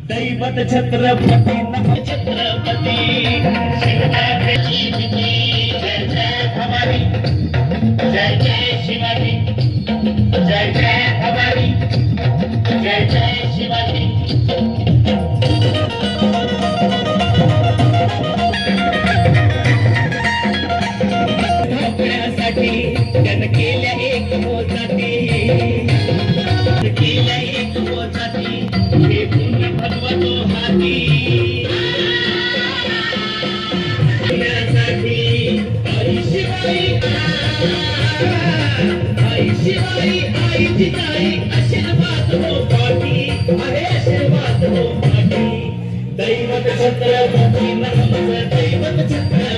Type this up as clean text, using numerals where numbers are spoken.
दैवत छत्रपती नव छत्रपती शिवाजी जय जय भवानी जय जय शिवाजी जय जय भवानी जय जय शिवाजी त्यानं केल्या एक मोजाटी केल्या एक मोजाटी हे पुण्य भगवतो हाती आई शिवाई आई जिजाई आशीर्वाद हो पाठी अरे आशीर्वाद हो पाठी दैवत छत्रपती नमः दैवत छत्रपती